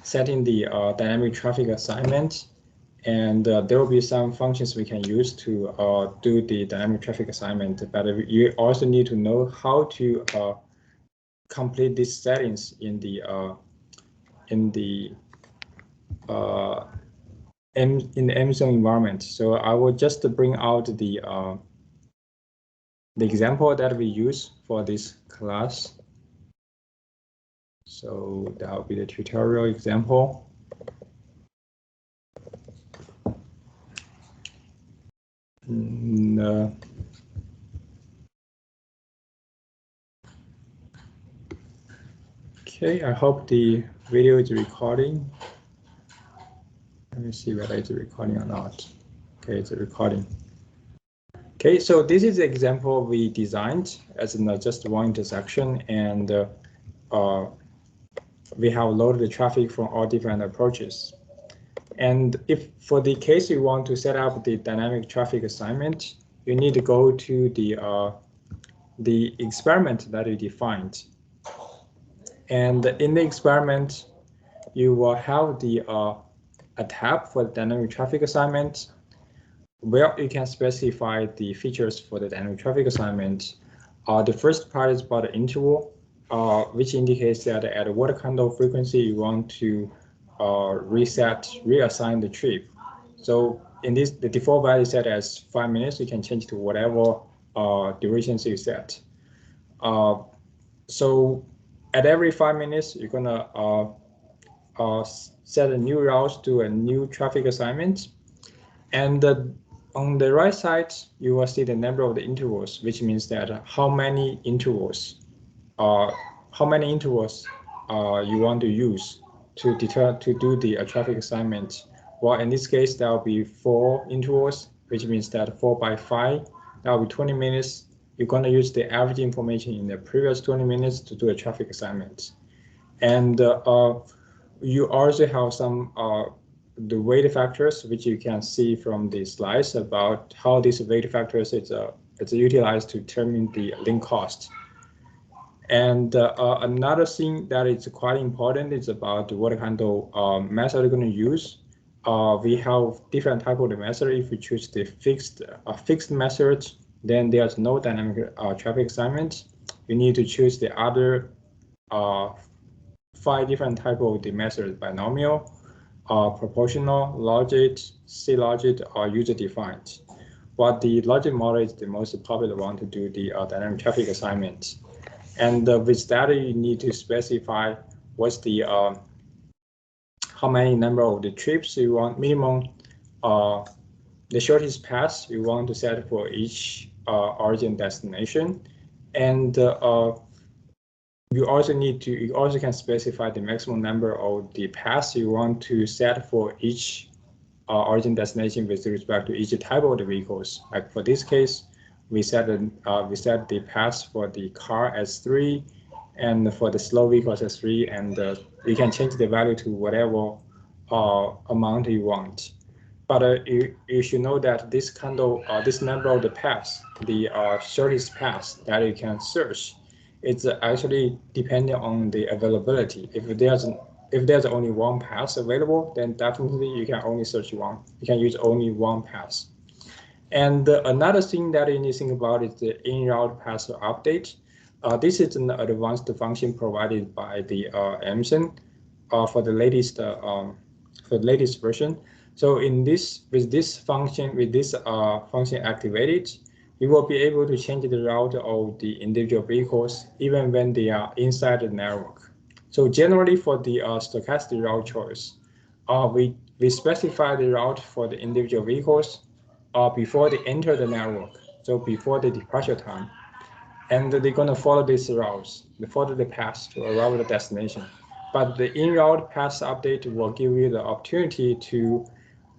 setting the dynamic traffic assignment, and there will be some functions we can use to do the dynamic traffic assignment. But you also need to know how to complete these settings in the Aimsun environment. So I will just bring out the example that we use for this class. So that will be the tutorial example. Okay, I hope the video is recording. Let me see whether it's recording or not. Okay, it's recording. Okay, so this is the example we designed as just one intersection, and we have loaded the traffic from all different approaches. And if for the case you want to set up the dynamic traffic assignment, you need to go to the experiment that you defined. And in the experiment, you will have a tab for the dynamic traffic assignment, where you can specify the features for the dynamic traffic assignment. The first part is about the interval, which indicates that at what kind of frequency you want to reassign the trip. So in this, the default value is set as 5 minutes. You can change to whatever durations you set. So at every 5 minutes, you're gonna set a new route to a new traffic assignment. And on the right side, you will see the number of the intervals, which means that how many intervals you want to use to do the traffic assignment. Well, in this case, that will be 4 intervals, which means that 4 by 5, that will be 20 minutes. You're going to use the average information in the previous 20 minutes to do a traffic assignment. And you also have some the weight factors, which you can see from the slides about how these weight factors it's utilized to determine the link cost. And another thing that is quite important is about what kind of method you're going to use. We have different type of the method. If you choose the fixed method, then there's no dynamic traffic assignment. You need to choose the other 5 different type of the methods: binomial, proportional, logit, C-logit, or user-defined. But the logit model is the most popular one to do the dynamic traffic assignment. And with that, you need to specify what's the how many number of the trips you want minimum, the shortest path you want to set for each origin destination, and you also can specify the maximum number of the paths you want to set for each origin destination with respect to each type of the vehicles. Like for this case, we set the path for the car as 3, and for the slow vehicles as 3, and you can change the value to whatever amount you want. But you should know that this kind of this number of the paths, the shortest path that you can search, it's actually depending on the availability. If there's only one path available, then definitely you can only search one. You can use only one path. And another thing that you need to think about is the in-route path update. This is an advanced function provided by the Aimsun for the latest version. So with this function activated, you will be able to change the route of the individual vehicles even when they are inside the network. So generally for the stochastic route choice, we specify the route for the individual vehicles before they enter the network, so before the departure time. And they're going to follow these routes, follow the path to arrive at the destination. But the in-route path update will give you the opportunity to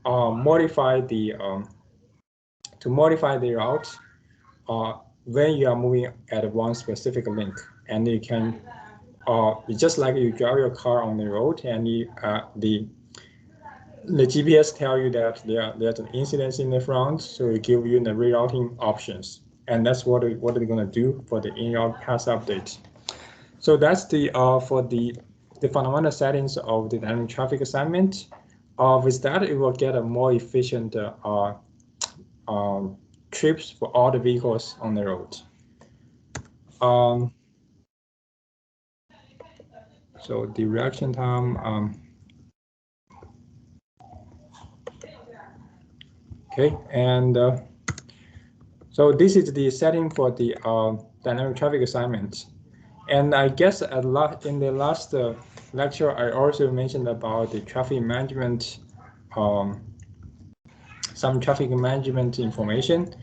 modify the route when you are moving at one specific link. And you can, just like you drive your car on the road, and the GPS tell you that there's an incident in the front, so it give you the rerouting options. And that's what they're going to do for the in-route path update. So that's the for the the fundamental settings of the dynamic traffic assignment. With that, it will get a more efficient trips for all the vehicles on the road. So the reaction time. Okay, and so this is the setting for the dynamic traffic assignment. And I guess in the last lecture, I also mentioned about the traffic management, some traffic management information,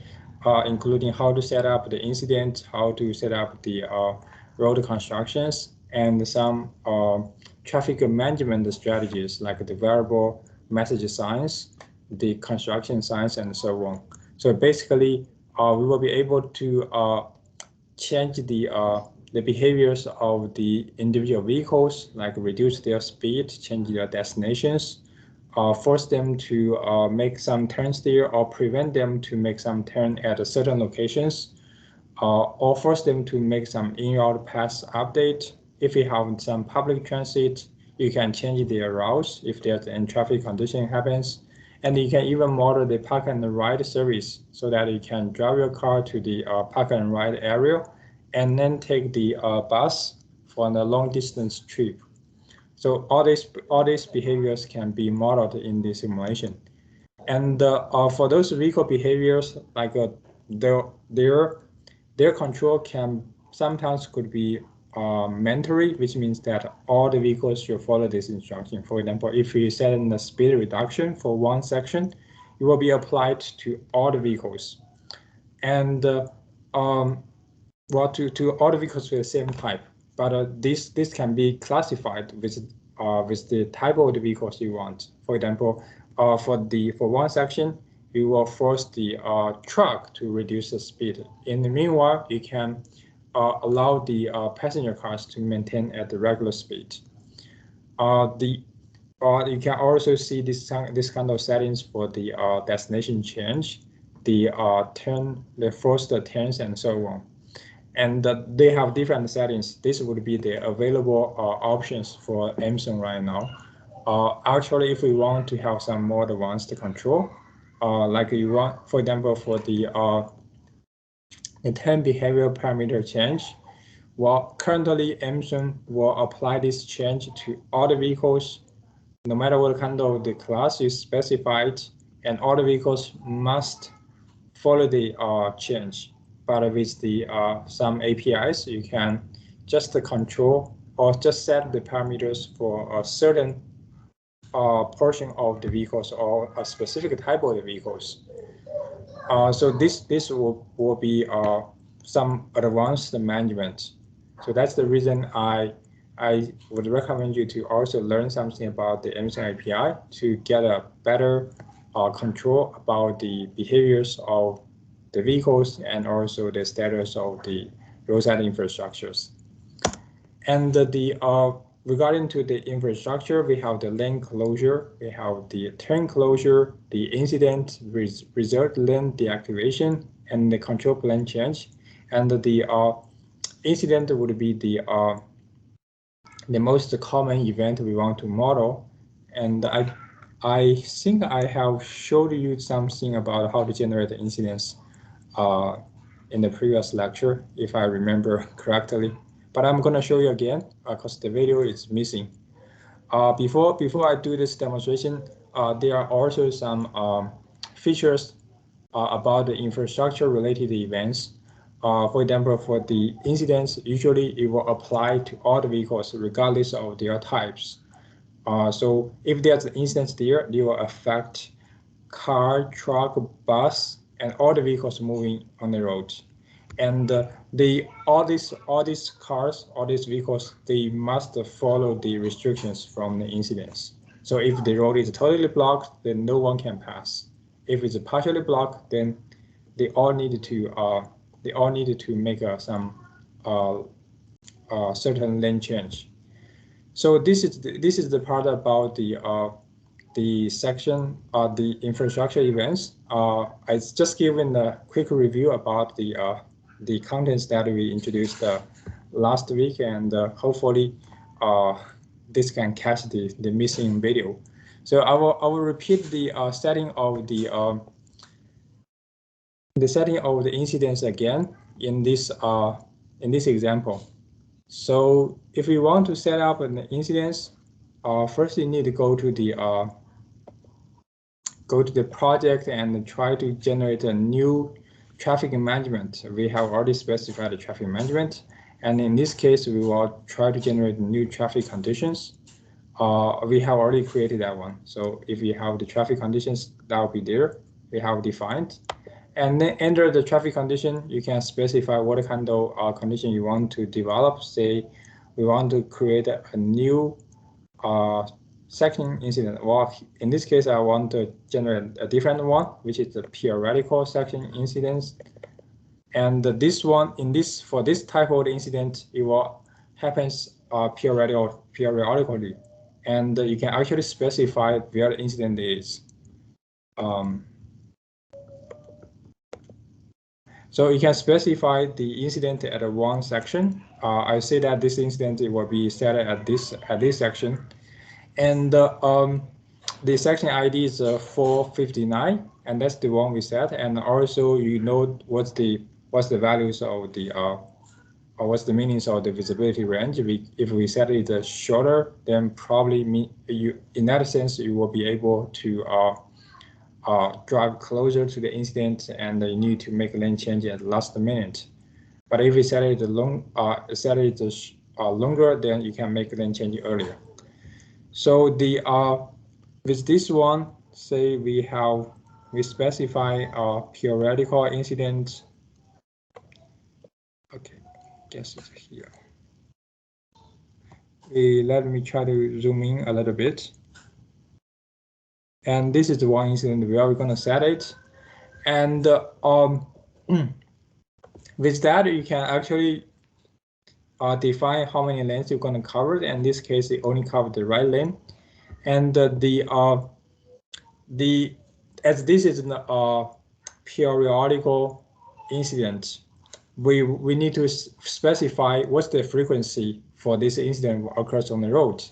including how to set up the incident, how to set up the road constructions, and some traffic management strategies like the variable message signs, the construction signs, and so on. So basically, we will be able to change the behaviors of the individual vehicles, like reduce their speed, change their destinations, force them to make some turns there, or prevent them to make some turn at certain locations, or force them to make some in-route path update. If you have some public transit, you can change their routes if there's any traffic condition happens. And you can even model the park and ride service so that you can drive your car to the park and ride area and then take the bus for a long distance trip. So all these behaviors can be modeled in the simulation. And for those vehicle behaviors, like their control can sometimes could be mandatory, which means that all the vehicles should follow this instruction. For example, if you set in the speed reduction for one section, it will be applied to all the vehicles. And well, to all the vehicles with the same type. But this can be classified with the type of the vehicles you want. For example, for one section, you will force the truck to reduce the speed. In the meanwhile, you can allow the passenger cars to maintain at the regular speed. You can also see this kind of settings for the destination change, the forced turns, and so on. And they have different settings. This would be the available options for Aimsun right now. Actually, if we want to have some more advanced control, like you want, for example, for the turn behavior parameter change, well, currently Aimsun will apply this change to all the vehicles, no matter what kind of the class is specified, and all the vehicles must follow the change. But with the some APIs, you can just control or just set the parameters for a certain portion of the vehicles or a specific type of the vehicles. So this will be some advanced management. So that's the reason I would recommend you to also learn something about the Aimsun API to get a better control about the behaviors of the vehicles and also the status of the roadside infrastructures. And regarding to the infrastructure, we have the lane closure, we have the turn closure, the incident result lane deactivation, and the control plane change. And the incident would be the most common event we want to model. And I think I have showed you something about how to generate the incidents in the previous lecture, if I remember correctly. But I'm going to show you again because the video is missing. Before I do this demonstration, there are also some features about the infrastructure related events. For example, for the incidents, usually it will apply to all the vehicles regardless of their types. So if there's an incident there, they will affect car, truck, bus, and all the vehicles moving on the road. And all these cars, all these vehicles, they must follow the restrictions from the incidents. So if the road is totally blocked, then no one can pass. If it's partially blocked, then they all need to make some certain lane change. So this is the part about the section of the infrastructure events. I just given a quick review about the contents that we introduced last week, and hopefully this can catch the missing video. So I will repeat the setting of the setting of the incidents again in this example. So if we want to set up an incidence, first you need to go to the project and try to generate a new traffic management. We have already specified the traffic management, and in this case, we will try to generate new traffic conditions. We have already created that one. So if we have the traffic conditions, that will be there. We have defined. And then enter the traffic condition. You can specify what kind of condition you want to develop. Say we want to create a new section incident. Well, in this case, I want to generate a different one, which is the periodical section incidence. And this one, for this type of incident, it will happens periodically, and you can actually specify where the incident is. So you can specify the incident at one section. I say that this incident will be set at this section, and the section ID is 459, and that's the one we set. And also, you know what's the values of the or what's the meanings of the visibility range. If we set it shorter, then probably in that sense you will be able to drive closer to the incident, and you need to make lane change at the last minute. But if we set it longer, then you can make lane change earlier. So with this one, say we specify a periodical incident. Okay, guess it's here. Let me try to zoom in a little bit. And this is the one incident where we're going to set it. And with that, you can actually define how many lanes you're going to cover. In this case, it only covered the right lane. And as this is a periodical incident, we need to specify what's the frequency for this incident occurs on the road.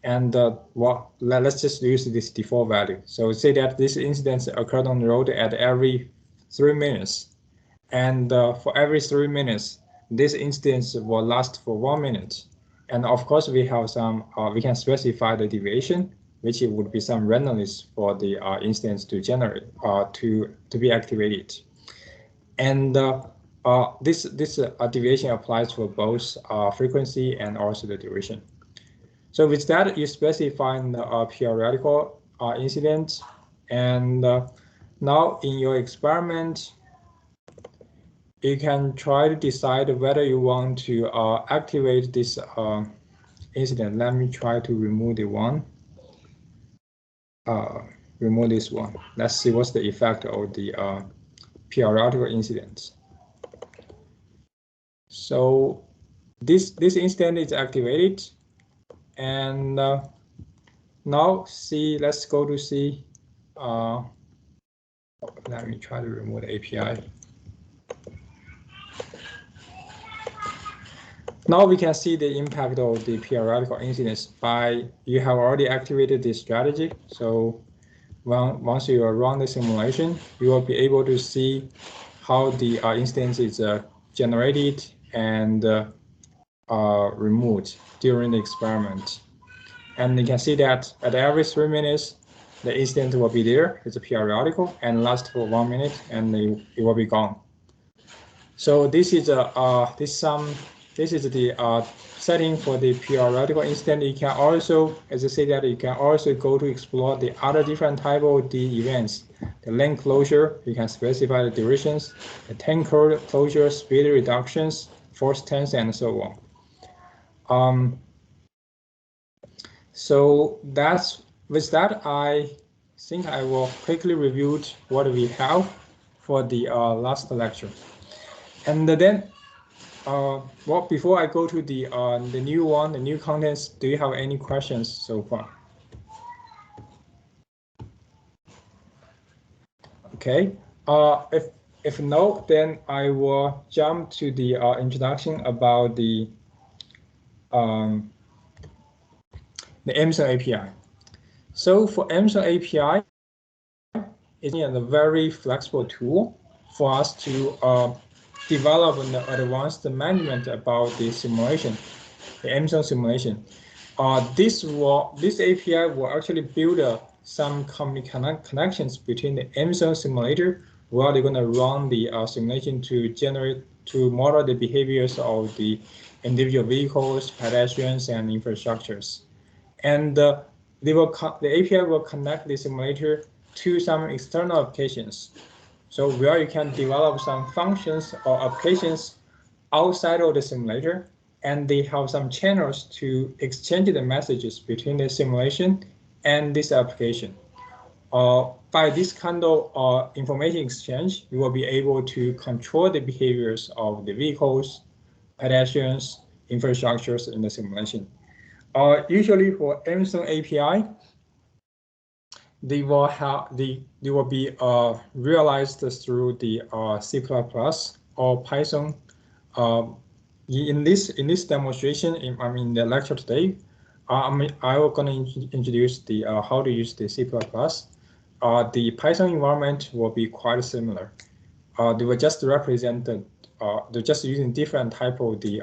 And let's just use this default value. So say that this incident occurred on the road at every 3 minutes. And for every 3 minutes, this incident will last for 1 minute. And of course, we have some, we can specify the deviation, which it would be some randomness for the instance to generate, to be activated. And this deviation applies for both frequency and also the duration. So with that, you specify the periodical incident. And now in your experiment, you can try to decide whether you want to activate this incident. Let me try to remove the one. Remove this one. Let's see what's the effect of the periodical incident. So this incident is activated. And now let's go to see. Let me try to remove the API. Now we can see the impact of the periodical incidents you have already activated this strategy. So once you run the simulation, you will be able to see how the instance is generated and removed during the experiment. And you can see that at every 3 minutes, the incident will be there. It's a periodical and last for 1 minute, and it will be gone. So this is the setting for the periodical incident. You can also, as I say, that you can also go to explore the other different type of the events. The lane closure, you can specify the durations, the tank closure, speed reductions, force tense, and so on. So with that, I think I will quickly review what we have for the last lecture. And then, before I go to the new contents, do you have any questions so far? Okay. If no, then I will jump to the introduction about the the Aimsun API. So for Aimsun API, it's a very flexible tool for us to develop an advanced management about the simulation, the Aimsun simulation. This API will actually build some connections between the Aimsun simulator where they're going to run the simulation to model the behaviors of the individual vehicles, pedestrians, and infrastructures. And the API will connect the simulator to some external applications. So where you can develop some functions or applications outside of the simulator, and they have some channels to exchange the messages between the simulation and this application. By this kind of information exchange, you will be able to control the behaviors of the vehicles, pedestrians, infrastructures in the simulation. Usually for Aimsun API, they will be realized through the C++ or Python. In this demonstration, in the lecture today, I will going to introduce the how to use the C++. The Python environment will be quite similar. They will just represent they're just using different type of the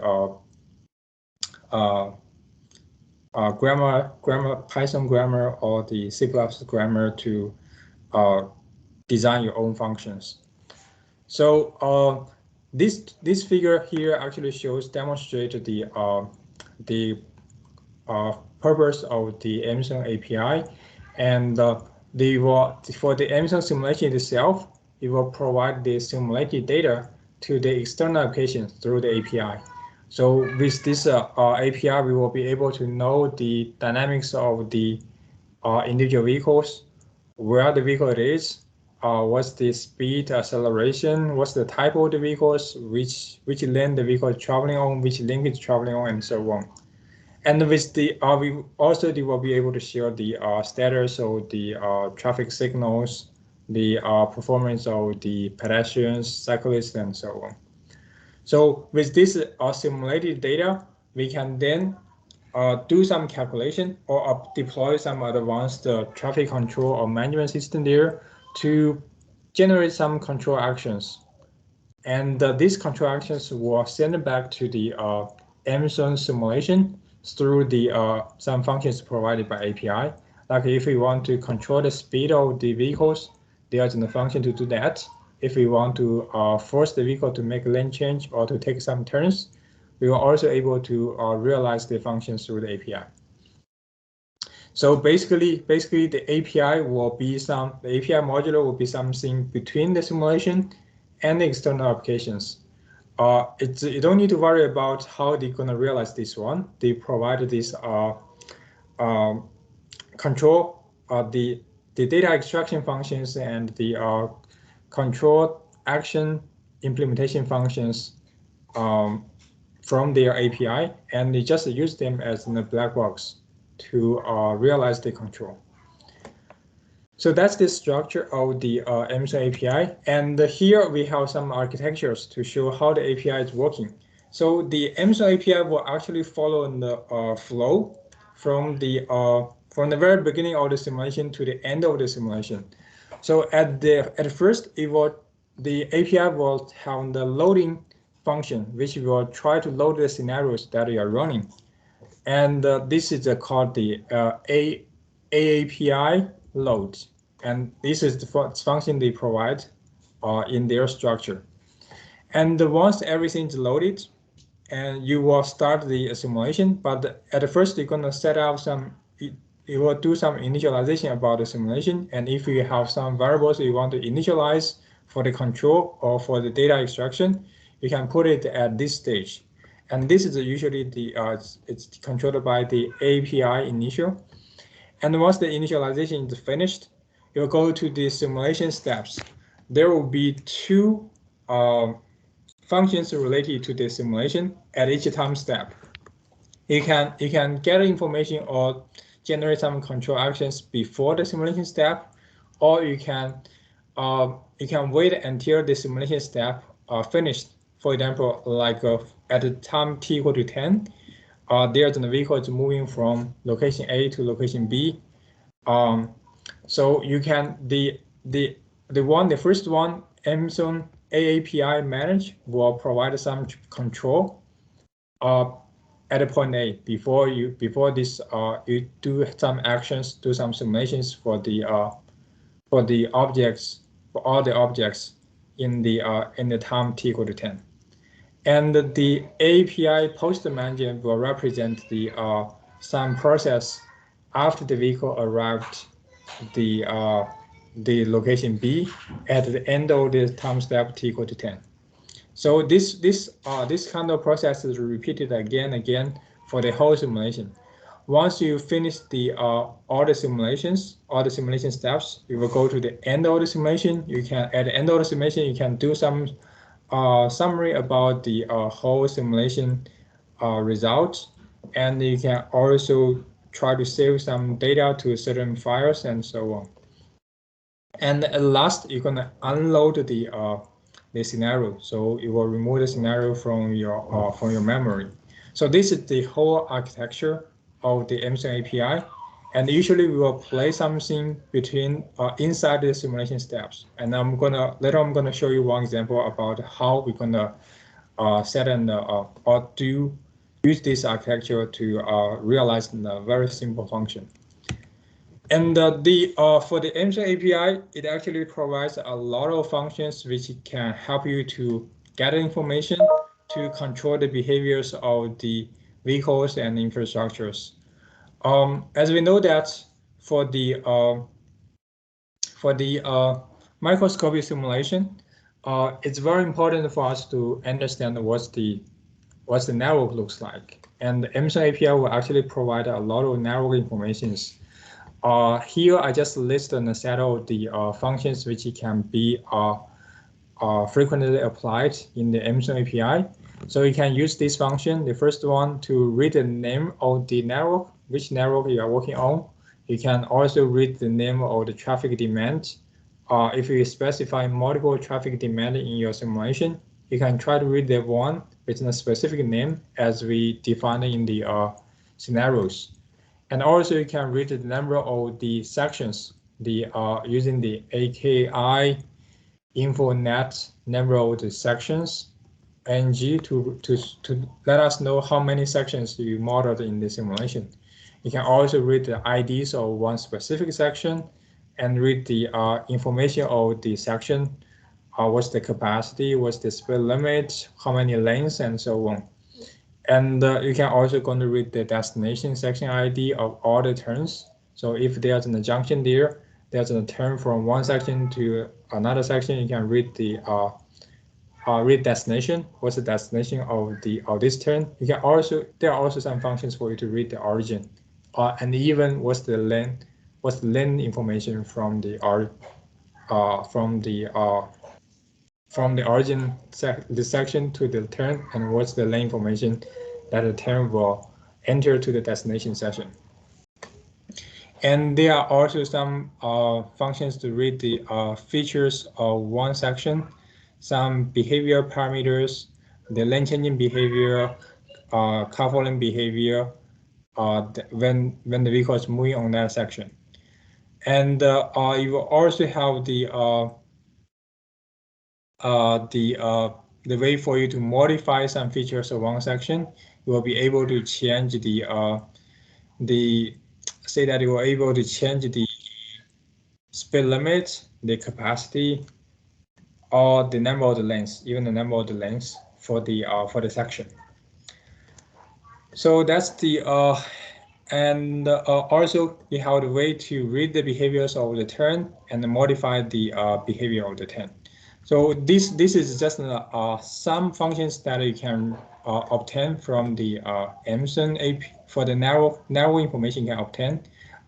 grammar, Python grammar or the C++ grammar to design your own functions. So this figure here actually demonstrates the purpose of the Aimsun API, and for the Aimsun simulation itself, it will provide the simulated data to the external applications through the API. So with this API, we will be able to know the dynamics of the individual vehicles, where the vehicle it is, what's the speed, acceleration, what's the type of the vehicles, which lane the vehicle is traveling on, which link it's traveling on, and so on. And with the they will be able to share the status of the traffic signals, the performance of the pedestrians, cyclists, and so on. So with this simulated data, we can then do some calculation or deploy some advanced traffic control or management system there to generate some control actions. And these control actions will send back to the Aimsun simulation through the some functions provided by API. Like if we want to control the speed of the vehicles, there's a function to do that. If we want to force the vehicle to make a lane change or to take some turns, we are also able to realize the functions through the API. So basically the API module will be something between the simulation and the external applications. You don't need to worry about how they're going to realize this one. They provide this control, the data extraction functions and the control action implementation functions from their API, and they just use them as in a black box to realize the control. So that's the structure of the Aimsun API. And here we have some architectures to show how the API is working. So the Aimsun API will actually follow the flow from the very beginning of the simulation to the end of the simulation. So at first, the API will have the loading function, which will try to load the scenarios that you are running. And this is called the AAPI load. And this is the function they provide in their structure. And once everything is loaded, and you will start the simulation, but at first you're going to set up you will do some initialization about the simulation. And if you have some variables you want to initialize for the control or for the data extraction, you can put it at this stage. And this is usually it's controlled by the API initial. And once the initialization is finished, you'll go to the simulation steps. There will be two functions related to the simulation at each time step. You can get information or generate some control actions before the simulation step, or you can wait until the simulation step finished. For example, like at the time t equal to 10, there's a vehicle is moving from location A to location B. So you can the first one, Aimsun AAPI manage will provide some control at a point A before this you do some actions, do some simulations for the objects, for all the objects in the time t equal to 10. And the API post manager will represent the some process after the vehicle arrived the location B at the end of the time step t equal to 10. So this kind of process is repeated again and again for the whole simulation. Once you finish all the simulation steps, you will go to the end of the simulation. You can at the end of the simulation you can do some summary about the whole simulation results, and you can also try to save some data to certain files and so on. And at last, you're gonna unload the scenario, so it will remove the scenario from your memory. So this is the whole architecture of the Aimsun API. And usually we will play something between inside the simulation steps. And later I'm gonna show you one example about how we're gonna set and or use this architecture to realize a very simple function. And for the Aimsun API, it actually provides a lot of functions which can help you to gather information to control the behaviors of the vehicles and infrastructures. As we know that for the microscopic simulation, it's very important for us to understand what the network looks like. And the Aimsun API will actually provide a lot of network information. Here I just listed a set of the functions which can be frequently applied in the Aimsun API. So you can use this function, the first one, to read the name of the network, which network you are working on. You can also read the name of the traffic demand. If you specify multiple traffic demand in your simulation, you can try to read that one with a specific name as we defined in the scenarios. And also you can read the number of the sections, using the AKI InfoNet number of the sections, ng to let us know how many sections you modeled in the simulation. You can also read the IDs of one specific section and read the information of the section, what's the capacity, what's the speed limit, how many lanes, and so on. And you can also going to read the destination section ID of all the turns. So if there's a junction there, there's a turn from one section to another section, you can read the read destination. What's the destination of this turn? You can also, there are also some functions for you to read the origin, and even what's the lane information from the origin the section to the turn, and what's the lane information that the turn will enter to the destination section. And there are also some functions to read the features of one section, some behavior parameters, the lane changing behavior, car following behavior, when the vehicle is moving on that section. And you will also have the way for you to modify some features of one section. You will be able to change say that you are able to change the speed limit, the capacity, or the number of the lanes, even the number of the lanes for the section. So that's the and also you have the way to read the behaviors of the turn and modify the behavior of the turn. So this is just some functions that you can obtain from the Aimsun API for the narrow information you can obtain.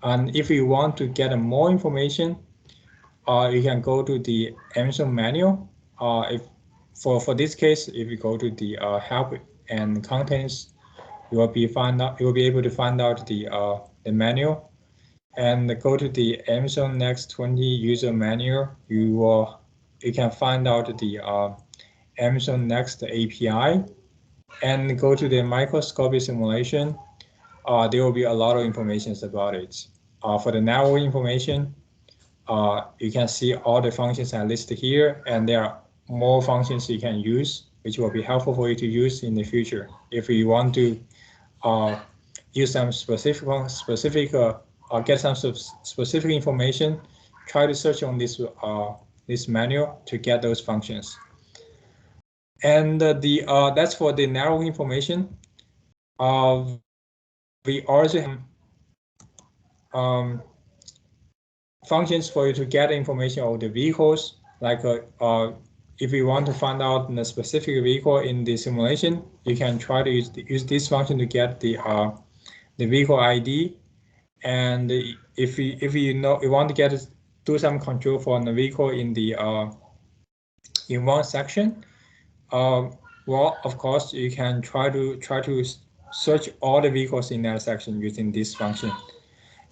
And if you want to get more information, you can go to the Aimsun manual. If for this case, if you go to the help and contents, you will be able to find out the manual, and go to the Aimsun Next 20 user manual. You can find out the Aimsun Next API, and go to the microscopic simulation, there will be a lot of information about it. For the network information, you can see all the functions are listed here, and there are more functions you can use, which will be helpful for you to use in the future. If you want to use some get some specific information, try to search on this manual to get those functions. And that's for the network information. We also have functions for you to get information of the vehicles, like if you want to find out the specific vehicle in the simulation, you can try to use this function to get the vehicle ID. And if you want to do some control for the vehicle in the in one section, well, of course, you can try to search all the vehicles in that section using this function.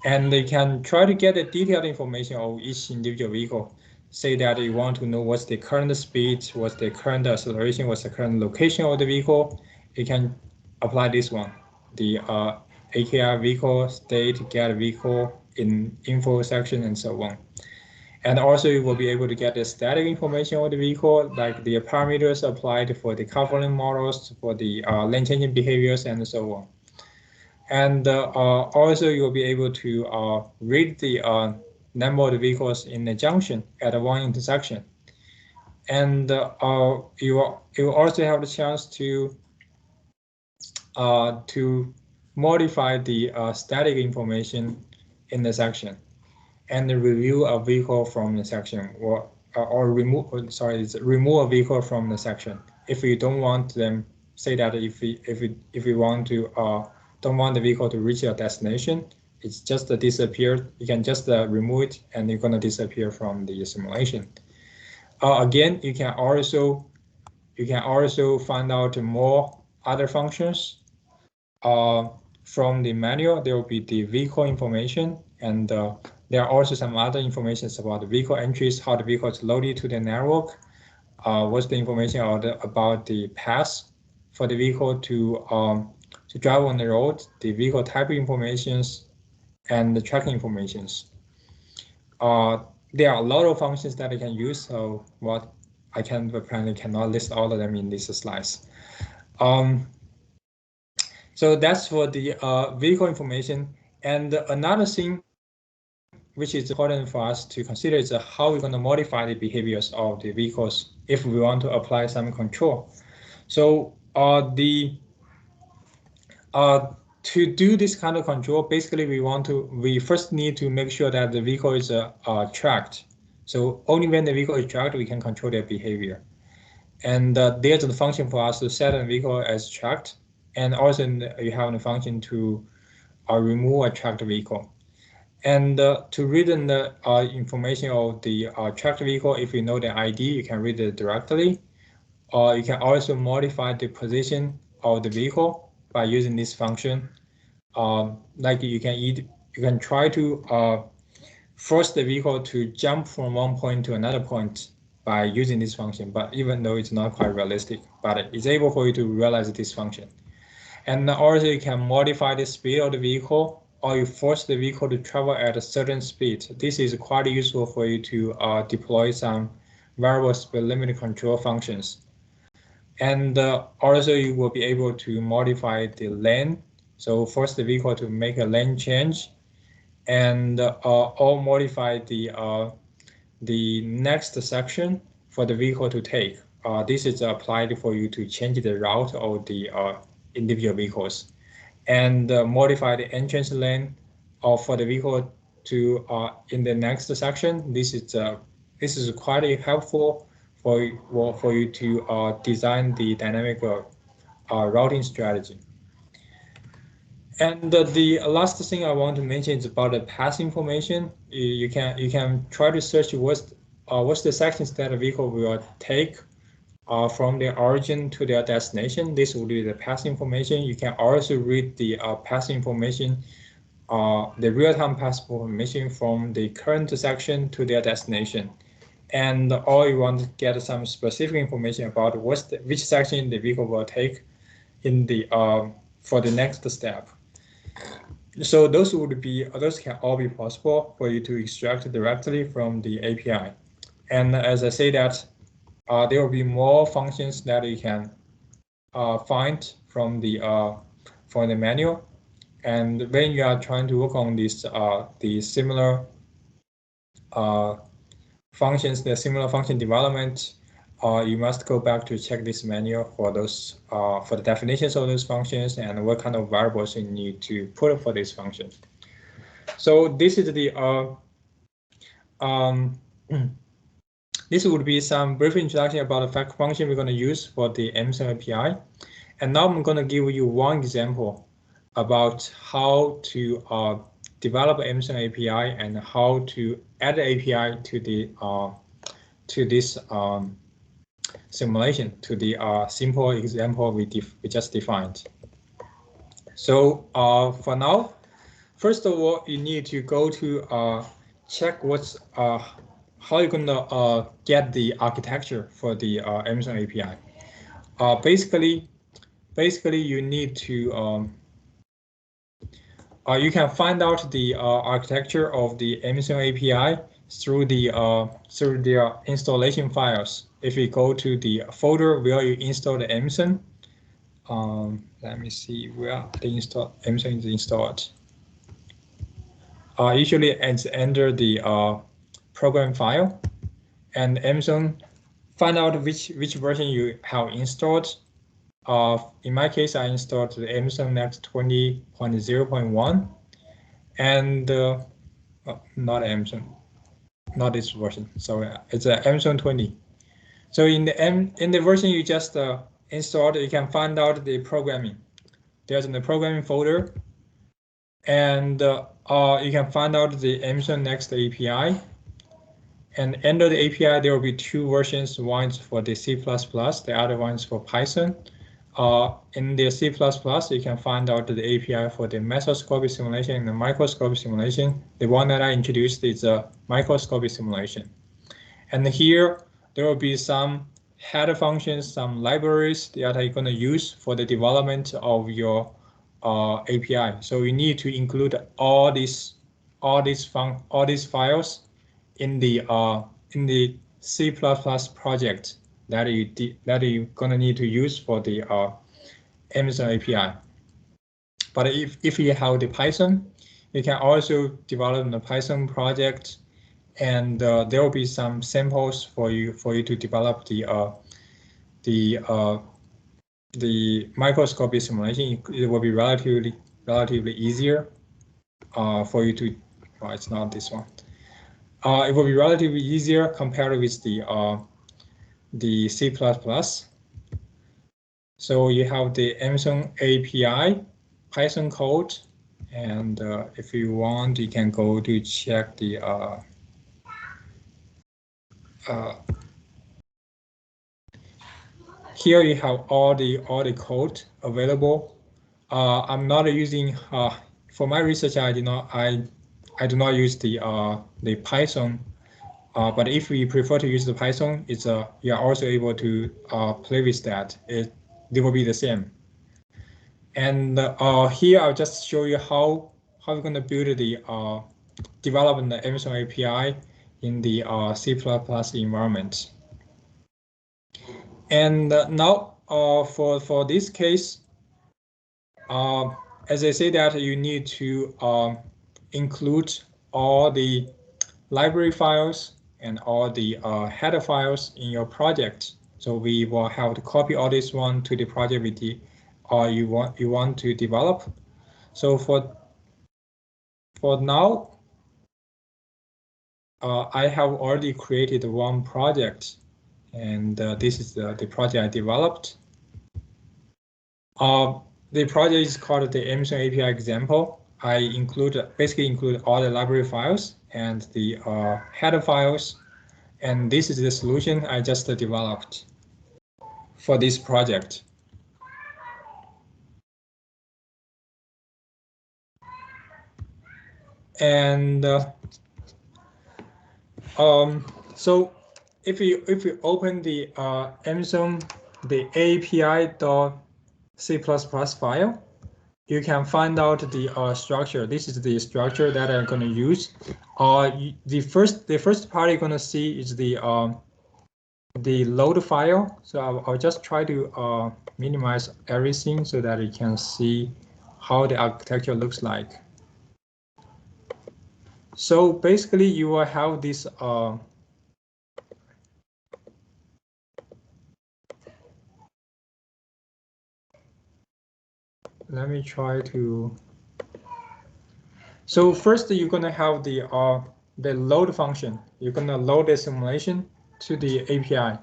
And you can try to get the detailed information of each individual vehicle. Say that you want to know what's the current speed, what's the current acceleration, what's the current location of the vehicle. You can apply this one, the AKI vehicle state, get vehicle in info section, and so on. And also you will be able to get the static information of the vehicle, like the parameters applied for the car volume models, for the lane changing behaviors, and so on. And also you'll be able to read the number of the vehicles in the junction at one intersection. And you will also have the chance to modify the static information in the section and review a vehicle from the section, or remove a vehicle from the section if you don't want them. Say that if you want to don't want the vehicle to reach your destination, it's just disappeared. You can just remove it, and you're gonna disappear from the simulation. Again, you can also find out more other functions. From the manual, there will be the vehicle information, and there are also some other information about the vehicle entries, how the vehicle is loaded to the network, what's the information about the paths for the vehicle to drive on the road, the vehicle type informations, and the tracking informations. There are a lot of functions that I can use, so what I apparently cannot list all of them in these slides. So that's for the vehicle information. And another thing which is important for us to consider is how we're going to modify the behaviors of the vehicles if we want to apply some control. So to do this kind of control, basically we first need to make sure that the vehicle is tracked. So only when the vehicle is tracked, we can control their behavior. And there's a function for us to set a vehicle as tracked, and also you have a function to remove a tracked vehicle. And to read the information of the tracked vehicle, if you know the ID, you can read it directly. You can also modify the position of the vehicle by using this function. Like you can try to force the vehicle to jump from one point to another point by using this function, but even though it's not quite realistic, but it's able for you to realize this function. And also you can modify the speed of the vehicle, or you force the vehicle to travel at a certain speed. This is quite useful for you to deploy some variable speed limit control functions. And also you will be able to modify the lane. So force the vehicle to make a lane change, and or modify the next section for the vehicle to take. This is applied for you to change the route of the individual vehicles, and modify the entrance lane for the vehicle to in the next section. This is quite helpful for you to design the dynamic routing strategy. And the last thing I want to mention is about the path information. You can try to search what's the sections that a vehicle will take from their origin to their destination. This will be the path information. You can also read the path information, the real-time path information from the current section to their destination. And or you want to get some specific information about which section the vehicle will take, in the for the next step. So those can all be possible for you to extract directly from the API. And as I say that there will be more functions that you can find from the manual. And when you are trying to work on this the similar functions, the similar function development, you must go back to check this manual for those for the definitions of those functions and what kind of variables you need to put for these functions. So this is the this would be some brief introduction about the function we're going to use for the Aimsun API. And now I'm going to give you one example about how to develop Aimsun API and how to add the API to the to this simulation, to the simple example we just defined. So for now, first of all, you need to go to check what's how you're gonna get the architecture for the Aimsun API. Basically, you need to you can find out the architecture of the Aimsun API through the installation files. If you go to the folder where you install the Aimsun, let me see where the Aimsun is installed. Usually it's under the program file, and Aimsun find out which version you have installed. In my case, I installed the Aimsun Next 20.0.1, and not Aimsun, not this version. So it's a Aimsun 20. So in the version you just installed, you can find out the programming. There's in the programming folder, and you can find out the Aimsun Next API. And under the API, there will be two versions. One is for the C++, the other one is for Python. In the C++, you can find out the API for the mesoscopic simulation and the microscopic simulation. The one that I introduced is a microscopic simulation. And here, there will be some header functions, some libraries that are going to use for the development of your API. So you need to include all these files in the C++ project that you're gonna need to use for the Aimsun API. But if you have the Python, you can also develop the Python project, and there will be some samples for you to develop the microscopic simulation. It will be relatively easier for you to. Oh, it's not this one. It will be relatively easier compared with the C++. So you have the Aimsun API, Python code, and if you want, you can go to check the here you have all the code available. I'm not using for my research. I do not use the Python. But if we prefer to use the Python, it's you are also able to play with that. They will be the same. And here I'll just show you how we're going to build the develop the Aimsun API in the C++ environment. And now for this case, as I say that you need to include all the library files and all the header files in your project. So we will have to copy all this one to the project you want to develop. So for now, I have already created one project, and this is the project I developed. The project is called the Aimsun API example. I basically include all the library files and the header files, and this is the solution I just developed for this project. And so if you open the Aimsun, the API.cs C++ file, you can find out the structure. This is the structure that I'm going to use. The first part you're going to see is the load file. So I'll just try to minimize everything so that you can see how the architecture looks like. So basically, you will have this. Let me try to. So first, you're gonna have the load function. You're gonna load the simulation to the API.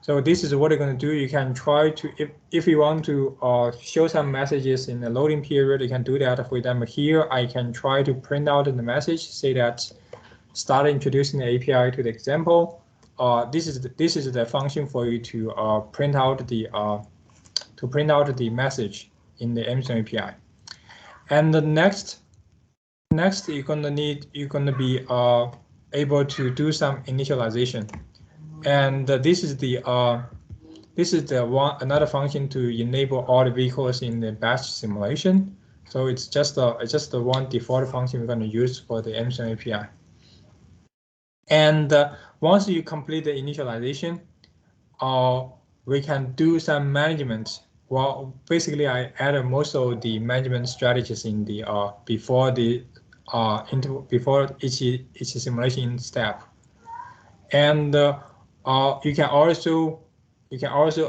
So this is what you're gonna do. You can try to, if you want to show some messages in the loading period, you can do that. For example, here I can try to print out the message, say that start introducing the API to the example. This is the function for you to print out the message in the Aimsun API. And the next you're gonna be able to do some initialization, and this is the another function to enable all the vehicles in the batch simulation. So it's just the one default function we're going to use for the Aimsun API. And once you complete the initialization, we can do some management. Well, basically, I added most of the management strategies in the before each simulation step, and you can also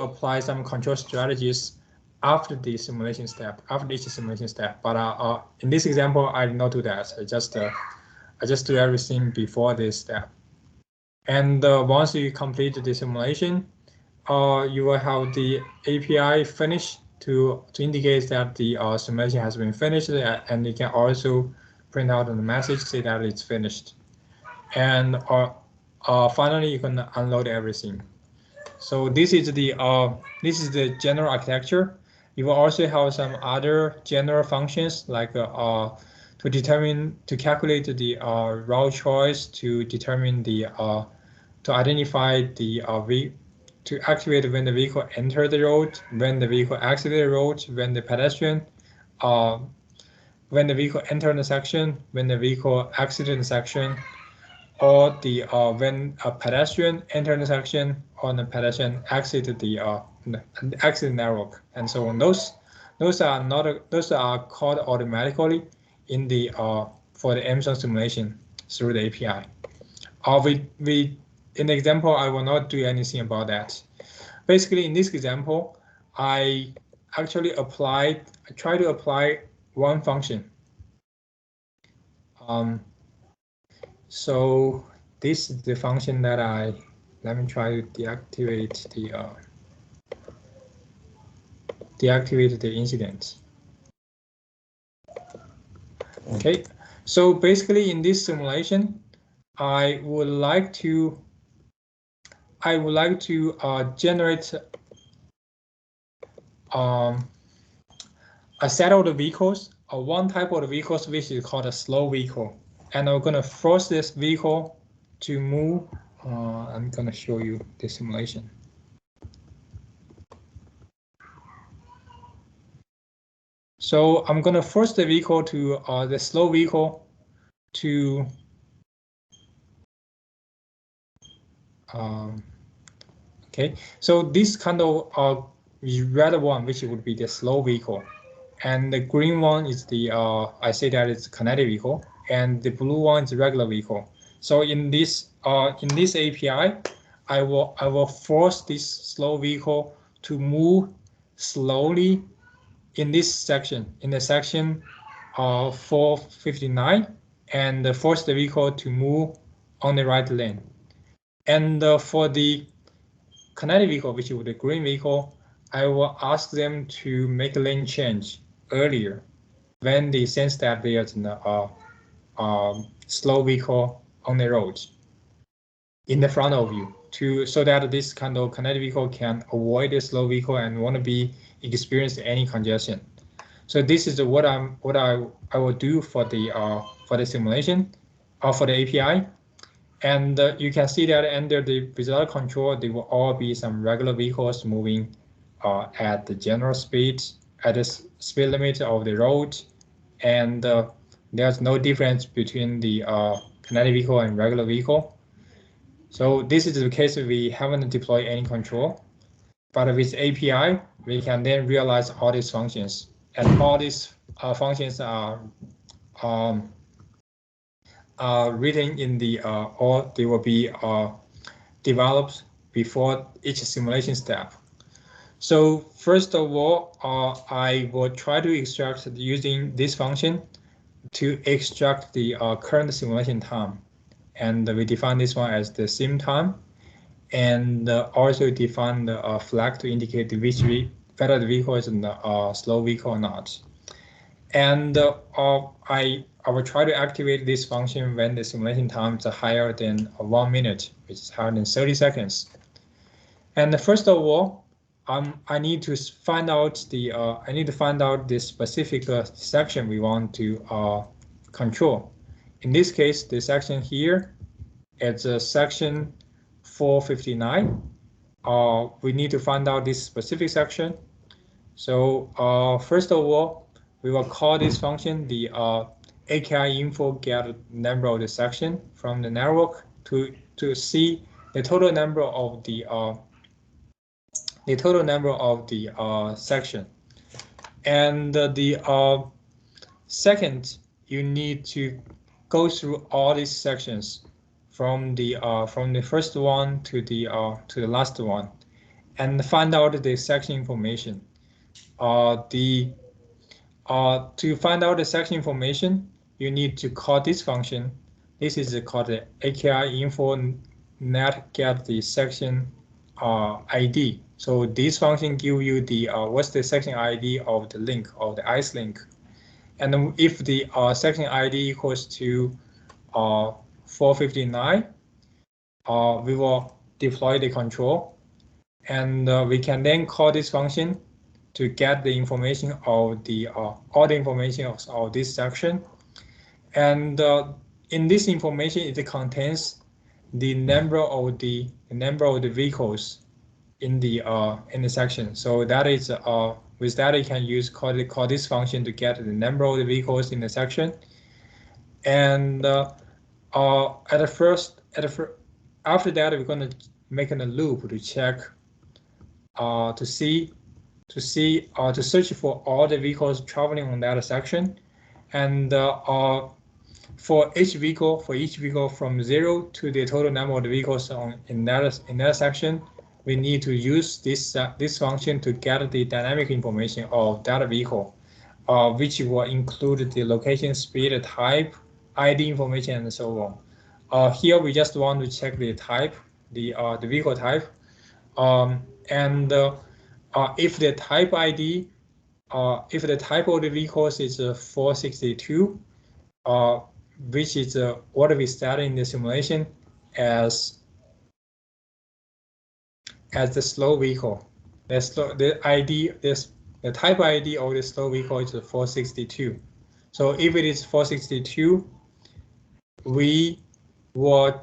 apply some control strategies after the simulation step, after each simulation step. But in this example, I did not do that. I just do everything before this step. And once you complete the simulation, you will have the API finished to indicate that the simulation has been finished, and you can also print out the message say that it's finished. And finally, you can unload everything. So this is the general architecture. You will also have some other general functions like to calculate the route choice, to determine the to identify the to activate when the vehicle enters the road, when the vehicle exits the road, when the pedestrian, when the vehicle enters the section, when the vehicle exits the section, or the when a pedestrian enters the section, or the pedestrian exits the network, and so on. Those are called automatically in the for the Aimsun simulation through the API. In the example, I will not do anything about that. Basically, in this example, I actually try to apply one function. So this is the function that let me try to deactivate the incident. Okay, so basically in this simulation, I would like to generate a set of the vehicles, one type of the vehicles which is called a slow vehicle, and I'm going to force this vehicle to move. I'm going to show you the simulation. So I'm going to force the vehicle to the slow vehicle to okay, so this kind of red one, which would be the slow vehicle, and the green one is the I say that it's kinetic vehicle, and the blue one is regular vehicle. So in this API, I will force this slow vehicle to move slowly in this section, in the section 459, and force the vehicle to move on the right lane. And for the kinetic vehicle, which is the green vehicle, I will ask them to make a lane change earlier when they sense that there's a slow vehicle on the road in the front of you, so that this kind of kinetic vehicle can avoid the slow vehicle and want to be experience any congestion. So this is what I will do for the simulation for the API. And you can see that under the result control, there will all be some regular vehicles moving at the general speed at the speed limit of the road, and there's no difference between the kinetic vehicle and regular vehicle. So this is the case we haven't deployed any control, but with API, we can then realize all these functions, and all these functions are written in the or they will be developed before each simulation step. So first of all, I will try to extract using this function to extract the current simulation time. And we define this one as the sim time, and also define the flag to indicate whether the vehicle is a slow vehicle or not. And I will try to activate this function when the simulation time is higher than 1 minute, which is higher than 30 seconds. And first of all, I need to find out the specific section we want to control. In this case, the section here is section 459. We need to find out this specific section. So first of all, we will call this function the AKI info get number of the section from the network to see the total number of the section. And the second, you need to go through all these sections from the first one to the last one, and find out the section information. To find out the section information, you need to call this function. This is called the AKI info net get the section ID. So this function give you the what's the section ID of the link of the ICE link, and if the section ID equals to 459, we will deploy the control, and we can then call this function to get the information of the all the information of this section. And in this information, it contains the number of the vehicles in the section. So that is with that, you can call this function to get the number of the vehicles in the section. And after that, we're going to make a loop to check to search for all the vehicles traveling on that section, and for each vehicle from 0 to the total number of the vehicles in that section, we need to use this function to get the dynamic information of that vehicle, which will include the location, speed, type, ID information, and so on. Here we just want to check the type, the vehicle type, and if the type ID, if the type of the vehicles is 462, which is what we started in the simulation as the slow vehicle. The type ID of the slow vehicle is 462. So if it is 462, we will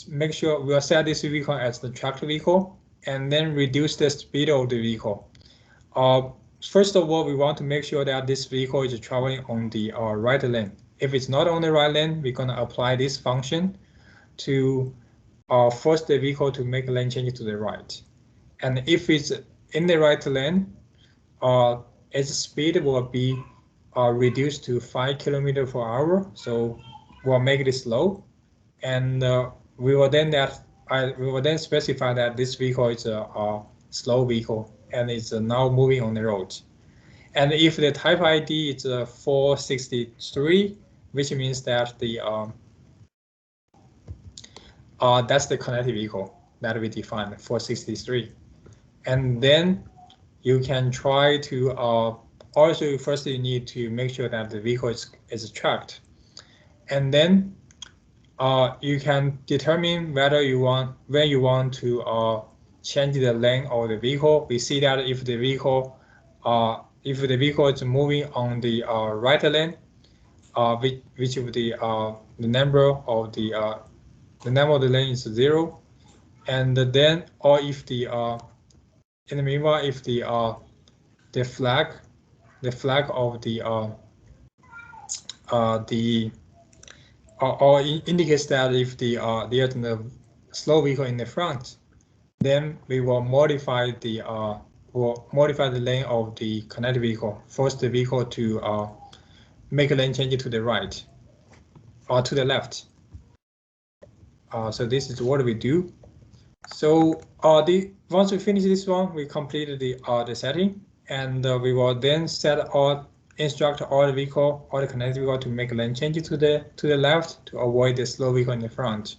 make sure we will set this vehicle as the tracked vehicle, and then reduce the speed of the vehicle. First of all, we want to make sure that this vehicle is traveling on the right lane. If it's not on the right lane, we're going to apply this function to force the vehicle to make a lane change to the right. And if it's in the right lane, its speed will be reduced to 5 km/h. So we'll make it slow, and we will then specify that this vehicle is a slow vehicle and it's now moving on the road. And if the type ID is 463, which means that that's the connected vehicle that we defined, 463. And then you can try to also first you need to make sure that the vehicle is tracked, and then you can determine when you want to change the lane of the vehicle. We see that if the vehicle is moving on the right lane, which of the number of the lane is 0, and then, or if the in the meanwhile, if the the flag of the or indicates that if there's a slow vehicle in the front, then we will modify the lane of the connected vehicle, force the vehicle to make a lane change to the right or to the left. So this is what we do. So once we finish this one, we completed the setting, and we will then instruct all the connected vehicle to make a lane change to the left to avoid the slow vehicle in the front.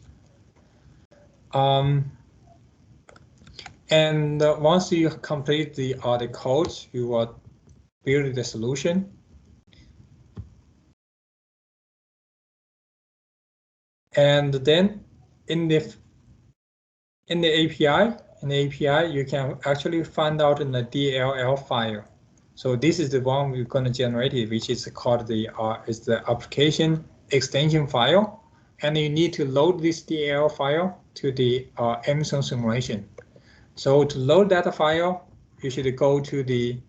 And once you complete the code, you will build the solution. And then in the API, you can actually find out in the DLL file. So this is the one we're going to generate, which is called the application extension file. And you need to load this DLL file to the Aimsun simulation. So to load that file, you should go to the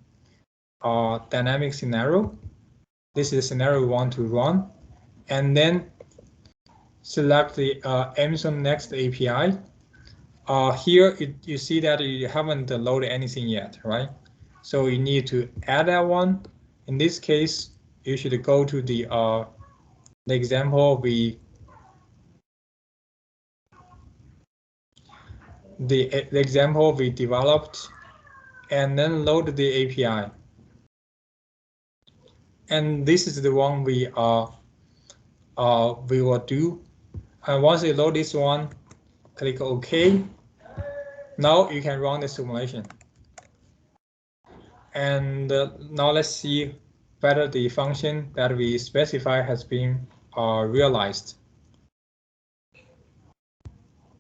dynamic scenario. This is the scenario we want to run, and then select the Aimsun Next API. Here you see that you haven't loaded anything yet, right? So you need to add that one. In this case, you should go to the example the example we developed, and then load the API. And this is the one we will do. And once you load this one, click OK. Now you can run the simulation. And now let's see whether the function that we specify has been realized.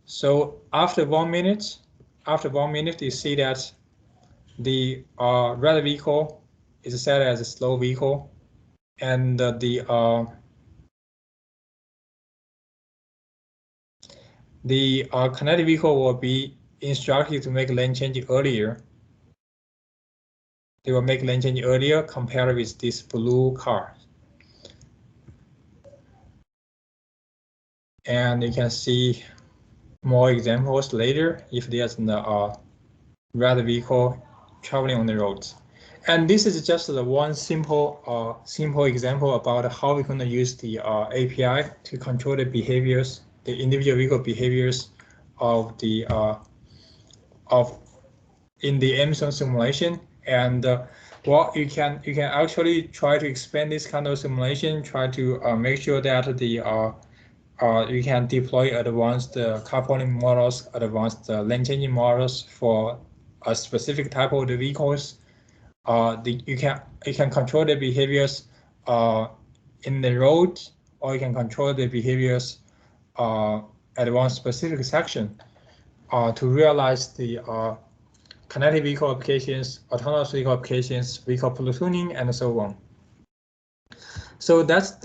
So after 1 minute, you see that the red vehicle is set as a slow vehicle, and the connected vehicle will be instructed to make lane change earlier. They will make lane change earlier compared with this blue car. And you can see more examples later if there's a red vehicle traveling on the roads. And this is just the one simple example about how we're going to use the API to control the behaviors, the individual vehicle behaviors of in the Aimsun simulation. And well, you can actually try to expand this kind of simulation, try to make sure that you can deploy advanced carpooling models, advanced lane changing models for a specific type of the vehicles. You can control the behaviors in the road, or you can control the behaviors at one specific section to realize the connected vehicle applications, autonomous vehicle applications, vehicle platooning, and so on. So that's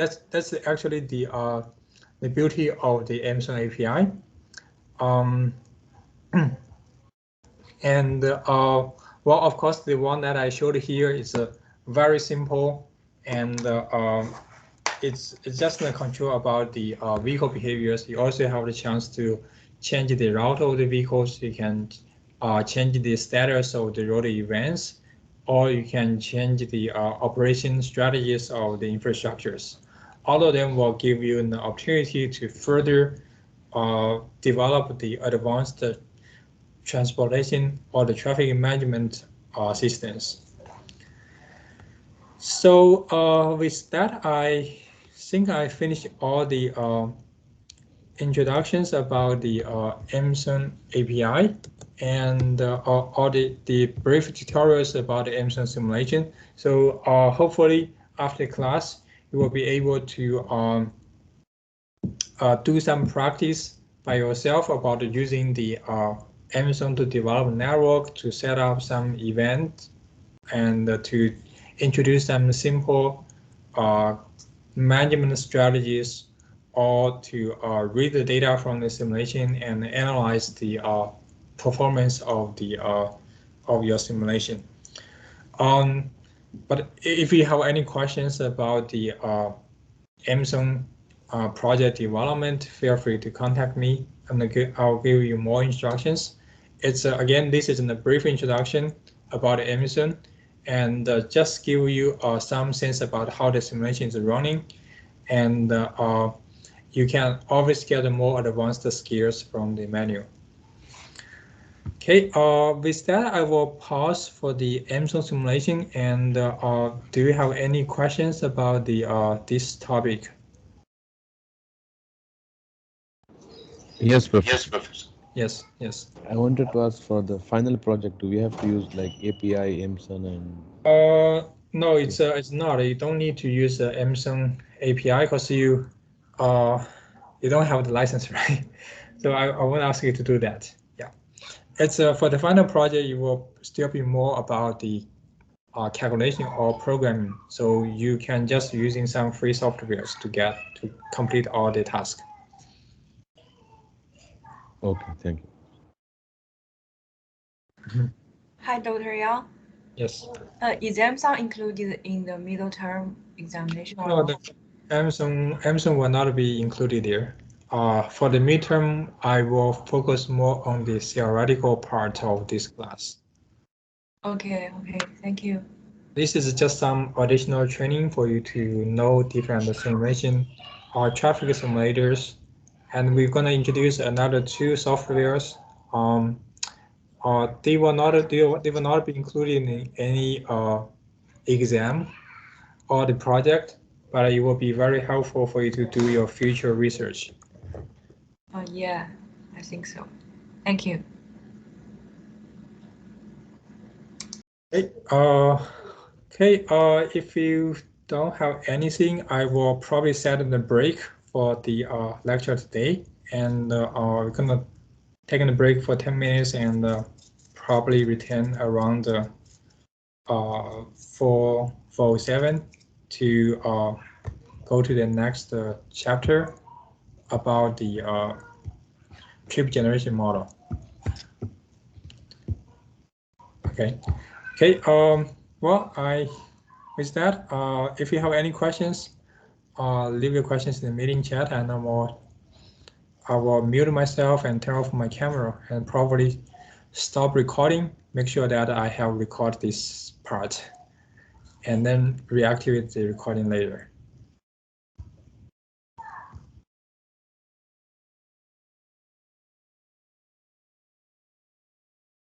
actually the beauty of the Aimsun API. And well, of course, the one that I showed here is very simple, and it's just the control about the vehicle behaviors. You also have the chance to change the route of the vehicles. You can change the status of the road events, or you can change the operation strategies of the infrastructures. All of them will give you an opportunity to further develop the advanced transportation or the traffic management systems. So with that, I think I finished all the introductions about the Aimsun API and all the brief tutorials about the Aimsun simulation. So hopefully after class, you will be able to do some practice by yourself about using the Aimsun to develop a network, to set up some event, and to introduce some simple management strategies, or to read the data from the simulation and analyze the performance of the of your simulation. But if you have any questions about the Aimsun project development, feel free to contact me. I'll give you more instructions. It's again, this is a brief introduction about Aimsun, and just give you some sense about how the simulation is running, and you can always get more advanced skills from the menu. Okay, with that, I will pause for the Aimsun simulation. And do you have any questions about the this topic? Yes, Professor. Yes, Professor. Yes, yes. I wanted to ask, for the final project, do we have to use like API, Aimsun, and? No, it's not. You don't need to use the Aimsun API because you don't have the license, right? So I won't ask you to do that. Yeah, it's for the final project, it will still be more about the calculation or programming. So you can just using some free softwares to complete all the tasks. Okay, thank you. Hi, Dr. Yao. Yes. Is Aimsun included in the middle term examination? No, the Aimsun will not be included there. For the midterm, I will focus more on the theoretical part of this class. Okay, thank you. This is just some additional training for you to know different simulation or traffic simulators. And we're going to introduce another two softwares. They will not be included in any exam or the project, but it will be very helpful for you to do your future research. Yeah, I think so. Thank you. Okay. If you don't have anything, I will probably set the break for the lecture today, and we're gonna take a break for 10 minutes and probably return around 4:07 to go to the next chapter about the trip generation model. Okay. Well, with that, if you have any questions, leave your questions in the meeting chat, and I will mute myself and turn off my camera and probably stop recording. Make sure that I have recorded this part, and then reactivate the recording later.